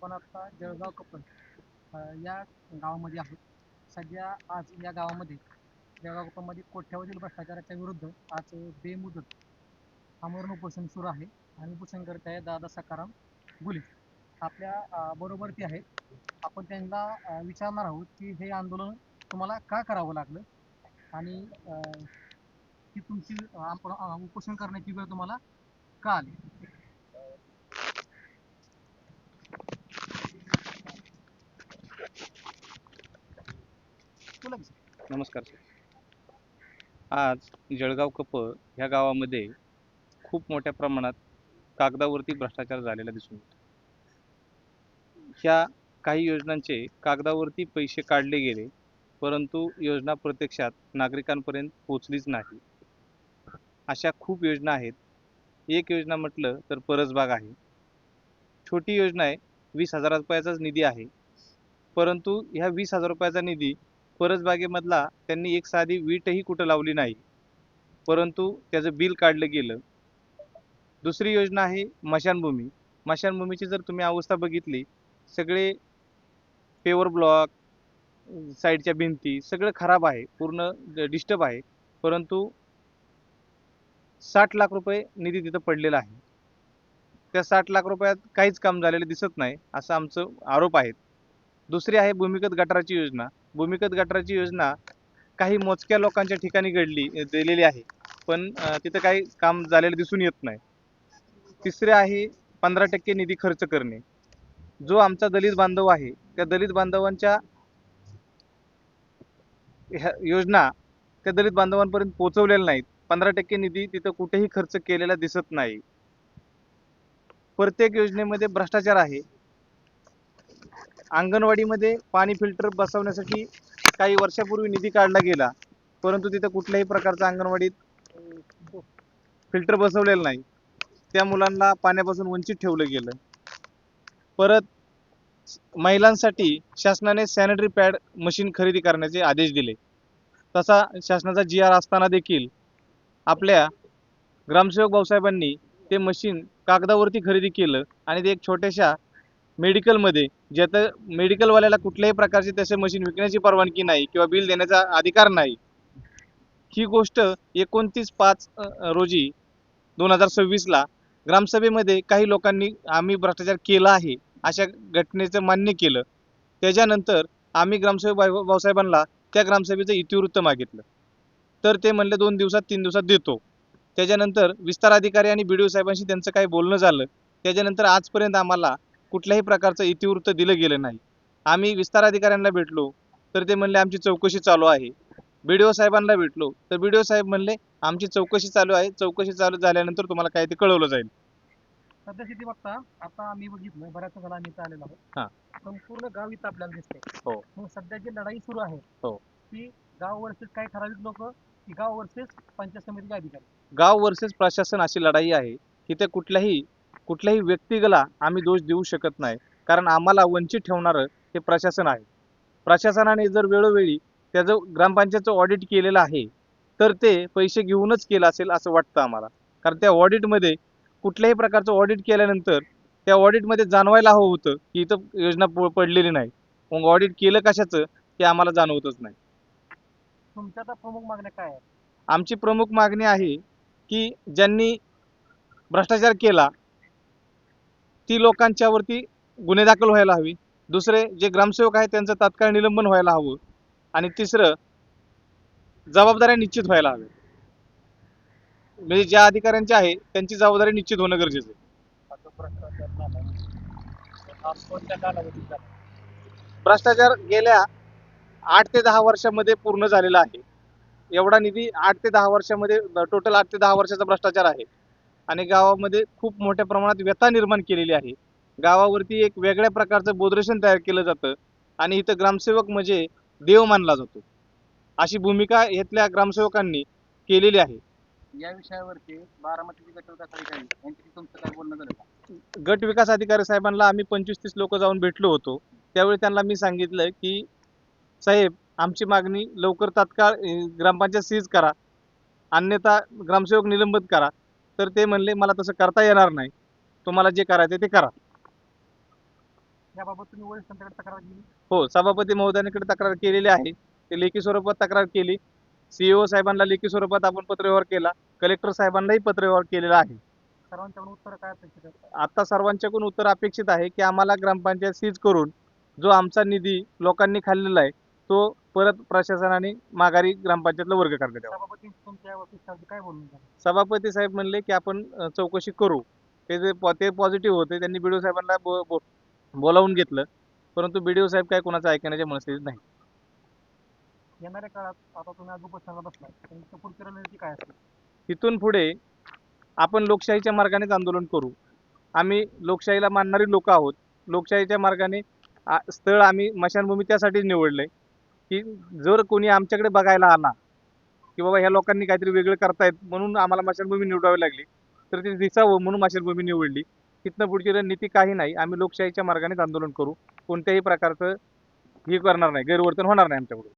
आपण आता जळगाव कपल या गावामध्ये आहोत. सध्या आज या गावामध्ये जळगाव कपलमध्ये कोट्यावधील भ्रष्टाचाराच्या विरुद्ध आज बेमुदत आमरण उपोषण सुरू आहे आणि उपोषण करत आहे दादा सखाराम गुले. आपल्या बरोबर ते आहेत. आपण त्यांना विचारणार आहोत की हे आंदोलन तुम्हाला का करावं लागलं आणि की तुमची आपण उपोषण करण्याची वेळ तुम्हाला का आली. बोला की सर. नमस्कार सर. आज जळगाव कप ह्या गावामध्ये खूप मोठ्या प्रमाणात कागदावरती भ्रष्टाचार झालेला दिसून येतो. ह्या काही योजनांचे कागदावरती पैसे काढले गेले, परंतु योजना प्रत्यक्षात नागरिकांपर्यंत पोहोचलीच नाही. अशा खूप योजना आहेत. एक योजना म्हटलं तर परसबाग आहे. छोटी योजना आहे, 20,000 रुपयाचाच निधी आहे. परंतु ह्या 20,000 रुपयाचा निधी परसबागेमधला त्यांनी एक साधी वीटही कुठं लावली नाही, परंतु त्याचं बिल काढलं गेलं. दुसरी योजना आहे स्मशानभूमी. स्मशानभूमीची जर तुम्ही अवस्था बघितली, सगळे पेवर ब्लॉक, साईडच्या भिंती सगळं खराब आहे, पूर्ण डिस्टर्ब आहे. परंतु 60 लाख रुपये निधी तिथं पडलेला आहे. त्या 60 लाख रुपयात काहीच काम झालेलं दिसत नाही, असं आमचं आरोप आहे. दुसरी आहे भूमिगत गटाराची योजना. भूमिगत गटाराची योजना काही मोजक्या लोकांच्या ठिकाणी दिलेली आहे, पण तिथं काही काम झालेलं दिसून येत नाही. तिसरे आहे 15% निधी खर्च करणे. जो आमचा दलित बांधव आहे, त्या दलित बांधवांच्या ह्या योजना त्या दलित बांधवांपर्यंत पोहोचवलेल्या नाहीत. 15% निधी तिथं कुठेही खर्च केलेला दिसत नाही. प्रत्येक योजनेमध्ये भ्रष्टाचार आहे. अंगणवाडीमध्ये पाणी फिल्टर बसवण्यासाठी काही वर्षापूर्वी निधी काढला गेला, परंतु तिथं कुठल्याही प्रकारचा अंगणवाडीत फिल्टर बसवलेलं नाही. त्या मुलांना पाण्यापासून वंचित ठेवलं गेलं. परत महिलांसाठी शासनाने सॅनिटरी पॅड मशीन खरेदी करण्याचे आदेश दिले. तसा शासनाचा GR असताना देखील आपल्या ग्रामसेवक भाऊसाहेबांनी ते मशीन कागदावरती खरेदी केलं आणि ते एक छोट्याशा मेडिकलमध्ये, ज्यात मेडिकलवाल्याला कुठल्याही प्रकारचे तसे मशीन विकण्याची परवानगी नाही किंवा बिल देण्याचा अधिकार नाही. ही गोष्ट 29/5 रोजी 2026ला ग्रामसभेमध्ये काही लोकांनी आम्ही भ्रष्टाचार केला आहे अशा घटनेचं मान्य केलं. त्याच्यानंतर आम्ही ग्रामसेवक भाऊसाहेबांना त्या ग्रामसभेचं इतिवृत्त मागितलं, तर ते म्हणले 2 दिवसात 3 दिवसात देतो. त्याच्यानंतर विस्तार अधिकारी आणि BDO साहेबांशी त्यांचं काही बोलणं झालं. त्याच्यानंतर आजपर्यंत आम्हाला कुठल्याही प्रकारचं इतिवृत्त दिलं गेलं नाही. आम्ही विस्तार अधिकाऱ्यांना भेटलो, तर ते म्हणले आमची चौकशी चालू आहे. BDO साहेबांना भेटलो, तर BDO साहेब म्हणले आमची चौकशी चालू आहे, चौकशी चालू झाल्यानंतर तुम्हाला काय ते कळवलं जाईल. सध्यास्थिती बघता आता आम्ही बघितलं बऱ्याच वेळा आम्ही इथं आलेलो आहोत. हां. संपूर्ण गाव इथं आपल्याला दिसते. हो. मग सध्या जी लढाई सुरू आहे हो. ती गाव वर्सेस काही ठराविक लोक की गाव वर्सेस पंचायत समितीचे अधिकारी. गाव वर्सेस प्रशासन अशी लढाई आहे. तिथे कुठल्याही व्यक्तीला आम्ही दोष देऊ शकत नाही, कारण आम्हाला वंचित ठेवणारं हे प्रशासन आहे. प्रशासनाने जर वेळोवेळी त्याचं ग्रामपंचायतचं ऑडिट केलेलं आहे, तर ते पैसे घेऊनच केलं असेल असं वाटतं आम्हाला. कारण त्या ऑडिटमध्ये कुठल्याही प्रकारचं ऑडिट केल्यानंतर त्या ऑडिटमध्ये जाणवायला हवं होतं की इथं योजना पडलेली नाही. मग ऑडिट केलं कशाचं ते आम्हाला जाणवतच नाही. तुमच्या आता प्रमुख मागण्या काय आहेत? आमची प्रमुख मागणी आहे की ज्यांनी भ्रष्टाचार केला ती लोकांच्यावरती गुन्हे दाखल व्हायला हवी. दुसरे जे ग्रामसेवक आहेत त्यांचं तात्काळ निलंबन व्हायला हवं. आणि तिसरं, जबाबदाऱ्या निश्चित व्हायला हव्या. म्हणजे ज्या अधिकाऱ्यांची आहे त्यांची जबाबदारी निश्चित होणं गरजेचं आहे. भ्रष्टाचार गेल्या 8 ते 10 वर्षामध्ये पूर्ण झालेला आहे. एवढा निधी 8 ते 10 वर्षामध्ये, टोटल 8 ते 10 वर्षाचा भ्रष्टाचार आहे आणि गावामध्ये खूप मोठ्या प्रमाणात व्यथा निर्माण केलेली आहे. गावावरती एक वेगळ्या प्रकारचं बोधरेशन तयार केलं जातं आणि इथं ग्रामसेवक म्हणजे देव मानला जातो, अशी भूमिका इथल्या ग्रामसेवकांनी केलेली आहे. या विषयावरती बारामतीचे गट विकास अधिकारी यांच्याशी तुमचं काय बोलणं झालं का? गट विकास अधिकारी साहेबांना आम्ही 25-30 लोक जाऊन भेटलो होतो. त्यावेळी त्यांना मी सांगितलं की साहेब, आमची मागणी लवकर तात्काळ ग्रामपंचायत सीज करा, अन्यथा ग्रामसेवक निलंबित करा. तर ते म्हणले मला तसं करता येणार नाही, तुम्हाला जे करायचं ते करा. याबाबत तुम्ही वरिष्ठांकडे तक्रार केली? हो, सभापती महोदयांकडे तक्रार केलेली आहे. ते लेखी स्वरूपात तक्रार केली. सीईओ साहेबांना लेखी स्वरूपात आपण पत्रव्यवहार केला. कलेक्टर साहेबांनाही पत्रव्यवहार केलेला आहे. सर्वांच्याकडून उत्तर काय अपेक्षित आहे? आता सर्वांच्याकडून उत्तर अपेक्षित आहे की आम्हाला ग्रामपंचायत सीज करून जो आमचा निधी लोकांनी खाल्लेला आहे तो परत प्रशासनाने माघारी ग्रामपंचायतला वर्ग करण्यात यावा. सभापती तुमच्या ऑफिससाठी काय बोलून झालं? सभापती साहेब म्हणले की आपण चौकशी करू. ते पॉझिटिव्ह होते. त्यांनी बीडीओ साहेबांना बोलावून घेतलं, परंतु बीडीओ साहेब काय कोणाचं ऐकण्याच्या मनस्थितीत नाही. येणाऱ्या काळात आता तुम्ही आज उपोषणाला बसलाय, तर इथं पुढची रणनीती काय असेल? तिथून पुढे आपण लोकशाहीच्या मार्गानेच आंदोलन करू. आम्ही लोकशाहीला मानणारी लोक आहोत. लोकशाहीच्या मार्गाने स्थळ आम्ही स्मशानभूमी त्यासाठीच निवडलंय की जर कोणी आमच्याकडे बघायला आला की बाबा ह्या लोकांनी काहीतरी वेगळं करतायत म्हणून आम्हाला स्मशानभूमी निवडावी लागली, तर ते दिसावं म्हणून स्मशानभूमी निवडली. तिथनं पुढची रणनीती काही नाही. आम्ही लोकशाहीच्या मार्गानेच आंदोलन करू. कोणत्याही प्रकारचं हे करणार नाही, गैरवर्तन होणार नाही आमच्याकडून.